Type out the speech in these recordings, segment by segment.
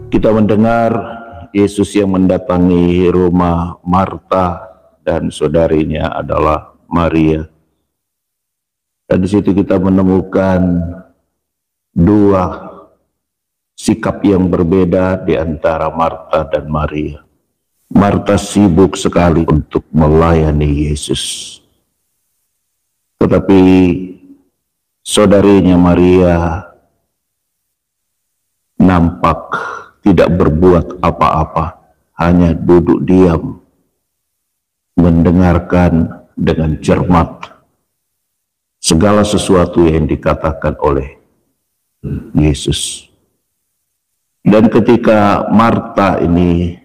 Kita mendengar Yesus yang mendatangi rumah Marta dan saudarinya adalah Maria. Dan di situ kita menemukan dua sikap yang berbeda di antara Marta dan Maria. Marta sibuk sekali untuk melayani Yesus. Tetapi saudarinya Maria nampak tidak berbuat apa-apa, hanya duduk diam, mendengarkan dengan cermat segala sesuatu yang dikatakan oleh Yesus. Dan ketika Marta ini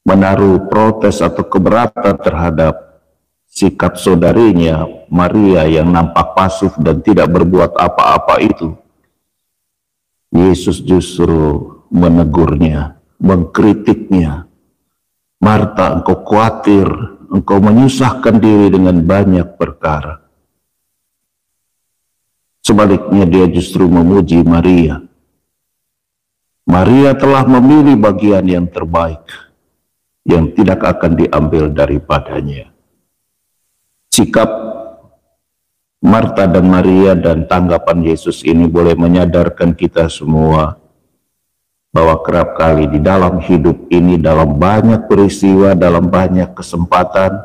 menaruh protes atau keberatan terhadap sikap saudarinya Maria yang nampak pasif dan tidak berbuat apa-apa itu, Yesus justru menegurnya, mengkritiknya. Marta, engkau khawatir, engkau menyusahkan diri dengan banyak perkara. Sebaliknya dia justru memuji Maria. Maria telah memilih bagian yang terbaik, yang tidak akan diambil daripadanya. Sikap Marta dan Maria dan tanggapan Yesus ini boleh menyadarkan kita semua bahwa kerap kali di dalam hidup ini, dalam banyak peristiwa, dalam banyak kesempatan,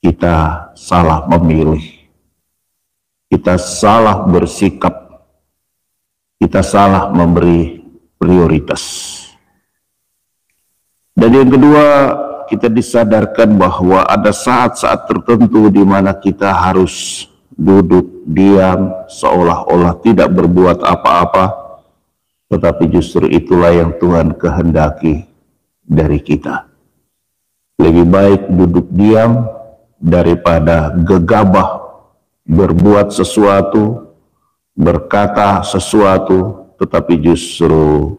kita salah memilih, kita salah bersikap, kita salah memberi prioritas. Dan yang kedua, kita disadarkan bahwa ada saat-saat tertentu di mana kita harus duduk diam seolah-olah tidak berbuat apa-apa, tetapi justru itulah yang Tuhan kehendaki dari kita. Lebih baik duduk diam daripada gegabah berbuat sesuatu, berkata sesuatu, tetapi justru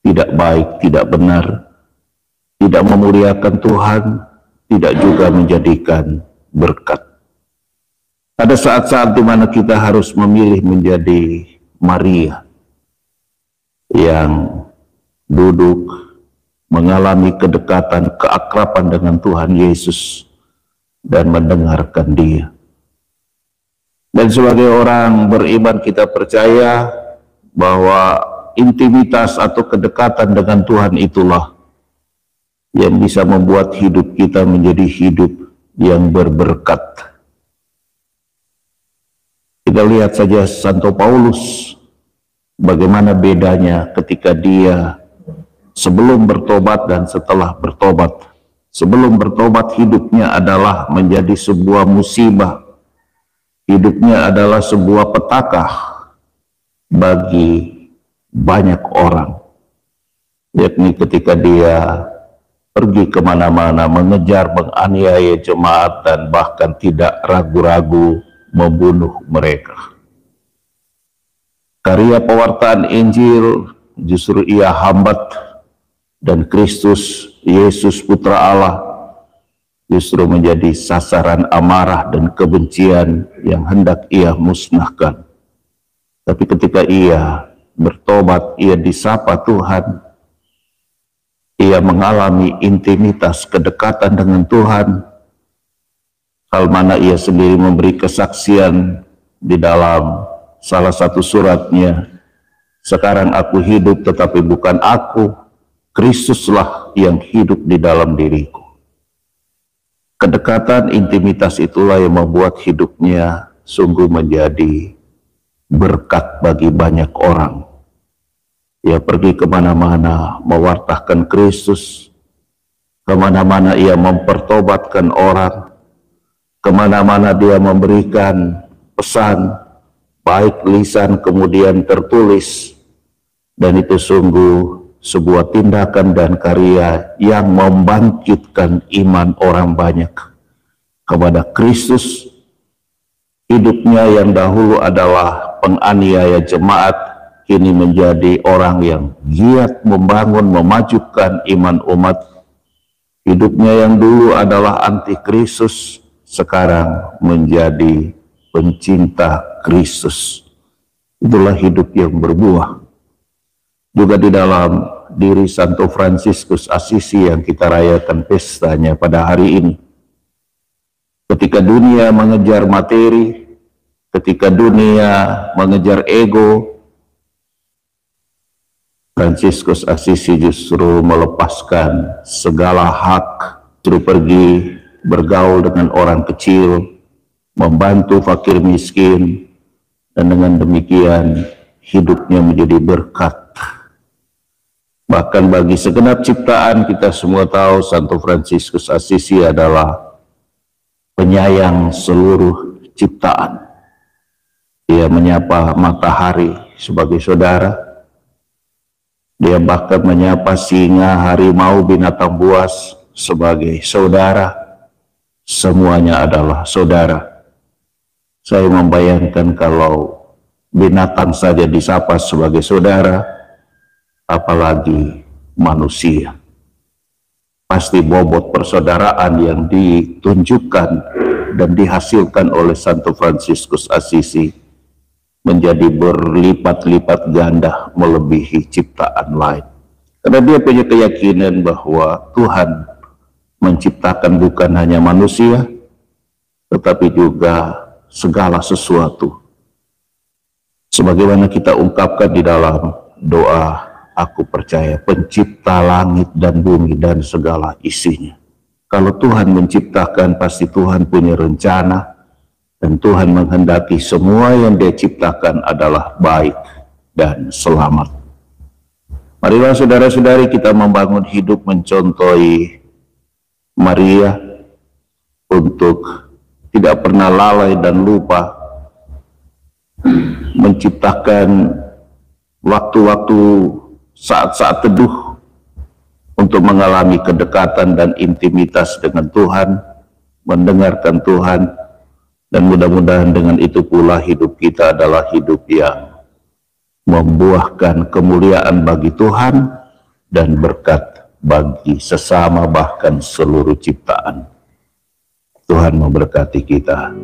tidak baik, tidak benar, tidak memuliakan Tuhan, tidak juga menjadikan berkat. Ada saat-saat di mana kita harus memilih menjadi Maria yang duduk mengalami kedekatan, keakraban dengan Tuhan Yesus dan mendengarkan Dia. Dan sebagai orang beriman kita percaya bahwa intimitas atau kedekatan dengan Tuhan itulah yang bisa membuat hidup kita menjadi hidup yang berberkat. Kita lihat saja Santo Paulus, bagaimana bedanya ketika dia sebelum bertobat dan setelah bertobat. Sebelum bertobat hidupnya adalah menjadi sebuah musibah. Hidupnya adalah sebuah petaka bagi banyak orang. Yakni ketika dia pergi kemana-mana, mengejar, menganiaya jemaat, dan bahkan tidak ragu-ragu membunuh mereka. Karya pewartaan Injil justru ia hambat, dan Kristus Yesus Putra Allah justru menjadi sasaran amarah dan kebencian yang hendak ia musnahkan. Tapi ketika ia bertobat, ia disapa Tuhan, ia mengalami intimitas, kedekatan dengan Tuhan, hal mana ia sendiri memberi kesaksian di dalam salah satu suratnya, sekarang aku hidup tetapi bukan aku, Kristuslah yang hidup di dalam diriku. Kedekatan, intimitas itulah yang membuat hidupnya sungguh menjadi berkat bagi banyak orang. Ia pergi kemana-mana mewartakan Kristus, kemana-mana ia mempertobatkan orang, kemana-mana dia memberikan pesan, baik lisan kemudian tertulis, dan itu sungguh sebuah tindakan dan karya yang membangkitkan iman orang banyak kepada Kristus. Hidupnya yang dahulu adalah penganiaya jemaat, kini menjadi orang yang giat membangun, memajukan iman umat. Hidupnya yang dulu adalah anti Kristus, sekarang menjadi pencinta Kristus. Itulah hidup yang berbuah. Juga di dalam diri Santo Fransiskus Assisi yang kita rayakan pestanya pada hari ini. Ketika dunia mengejar materi, ketika dunia mengejar ego, Fransiskus Assisi justru melepaskan segala hak, justru pergi bergaul dengan orang kecil, membantu fakir miskin, dan dengan demikian hidupnya menjadi berkat. Bahkan bagi segenap ciptaan, kita semua tahu Santo Fransiskus Assisi adalah penyayang seluruh ciptaan. Dia menyapa matahari sebagai saudara. Dia bahkan menyapa singa, harimau, binatang buas sebagai saudara. Semuanya adalah saudara. Saya membayangkan kalau binatang saja disapa sebagai saudara, apalagi manusia. Pasti bobot persaudaraan yang ditunjukkan dan dihasilkan oleh Santo Fransiskus Assisi menjadi berlipat-lipat ganda melebihi ciptaan lain. Karena dia punya keyakinan bahwa Tuhan menciptakan bukan hanya manusia, tetapi juga segala sesuatu. Sebagaimana kita ungkapkan di dalam doa, aku percaya pencipta langit dan bumi dan segala isinya. Kalau Tuhan menciptakan, pasti Tuhan punya rencana, dan Tuhan menghendaki semua yang Dia ciptakan adalah baik dan selamat. Marilah saudara-saudari kita membangun hidup mencontohi Maria untuk tidak pernah lalai dan lupa menciptakan waktu-waktu saat-saat teduh untuk mengalami kedekatan dan intimitas dengan Tuhan, mendengarkan Tuhan, dan mudah-mudahan dengan itu pula hidup kita adalah hidup yang membuahkan kemuliaan bagi Tuhan dan berkat bagi sesama bahkan seluruh ciptaan. Tuhan memberkati kita.